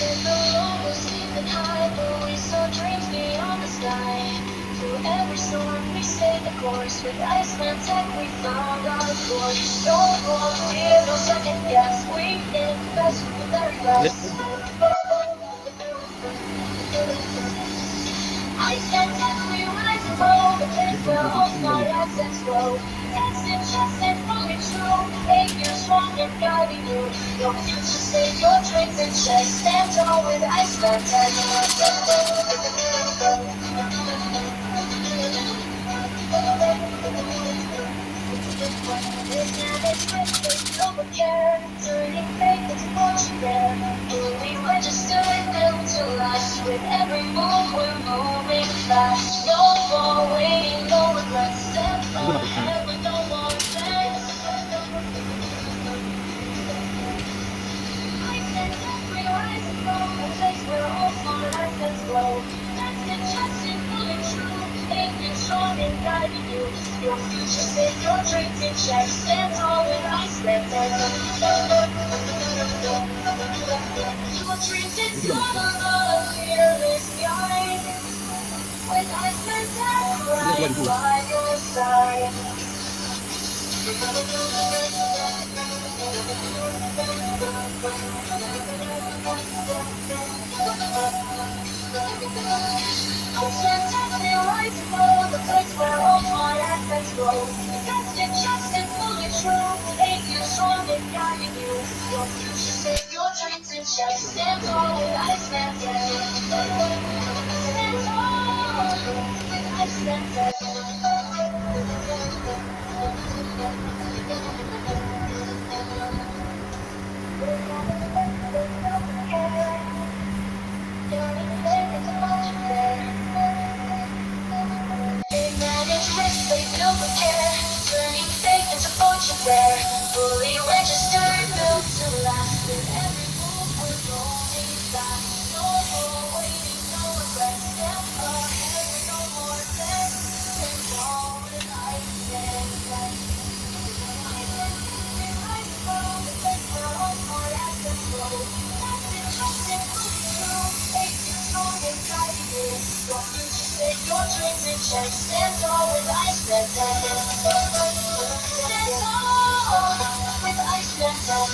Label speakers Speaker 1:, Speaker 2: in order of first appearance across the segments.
Speaker 1: In the lowest deep and high, but we saw dreams beyond the sky. Through every storm, we stayed the course. With Iceman-Tech, we found our course. No more fear, no second guess. We invest with the very best. Iceman-Tech, we rise and grow. The place where all smart assets grow. Tested, trusted, fully true. 8 years strong and guiding you. Your future safe, your dreams in check. Stand tall with Iceman-Tech. Turning faith into fortune there. Fully registered, built to last. With every move, we're moving fast. No more waiting, no regrets. Step ahead with no more regrets. I said that we rise and grow, a place where all smart assets grow. Tested, trusted, fully true. 8 years strong and guiding you. Your future safe, your dreams in check. Stand tall with Iceman-Tech. Your dreams discover the fearless guide. With Iceman-Tech right by your side. Iceman-Tech, we rise and grow, the place where all smart assets grow. Tested, trusted, fully true. 8 years strong and guiding you. Your future safe, your dreams in check. Stand tall with Iceman-Tech. Stand tall with Iceman-Tech. Turning faith into fortune there. They manage risk, they build with care. Turning faith into fortune there. Fully registered, built to last. With every move, we're going fast. No more waiting, no regrets. Step ahead with no more bets. Stand tall with Iceman-Tech. Iceman-Tech, we rise and grow. The place where all smart assets grow. Tested, trusted, fully true. 8 years strong and guiding you. Your future safe, your dreams in check. Stand tall with Iceman-Tech. Stand tall with Iceman-Tech.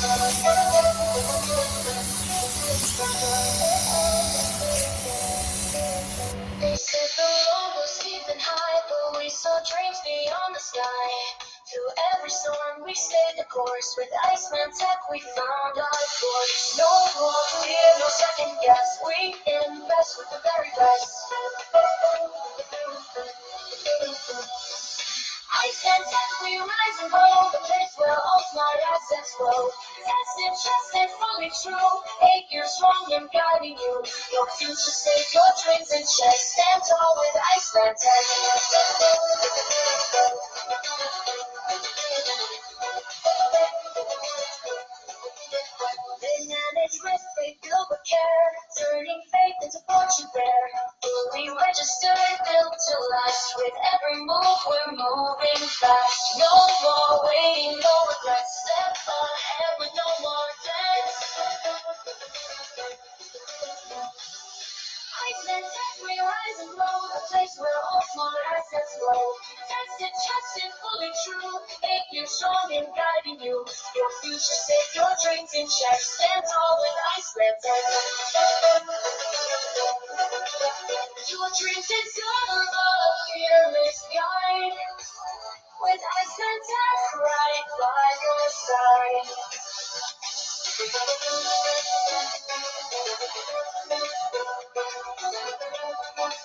Speaker 1: They said the road was steep and high, but we saw dreams beyond the sky. Through every storm, we stayed the course. With Iceman-Tech, we found our course. No more fear, no second guess. We invest with the very best. Iceman-Tech, we rise and grow, the place where all smart assets grow. Tested, trusted, fully true. 8 years strong and guiding you. Your future safe, your dreams in check. Stand tall with Iceman-Tech. They manage risk, they build with care. Turning faith into fortune there. Fully registered, built to last. With every move, we're moving fast. No more waiting, no regrets. Step ahead with no more regrets. Iceman-Tech, we rise and grow, a place where all smart assets grow. Tested, trusted, fully true. 8 years strong and guiding you. Your future safe, your dreams in check. Stand tall with Iceman-Tech. Your dreams discover a fearless guide. With Iceman-Tech right by your side.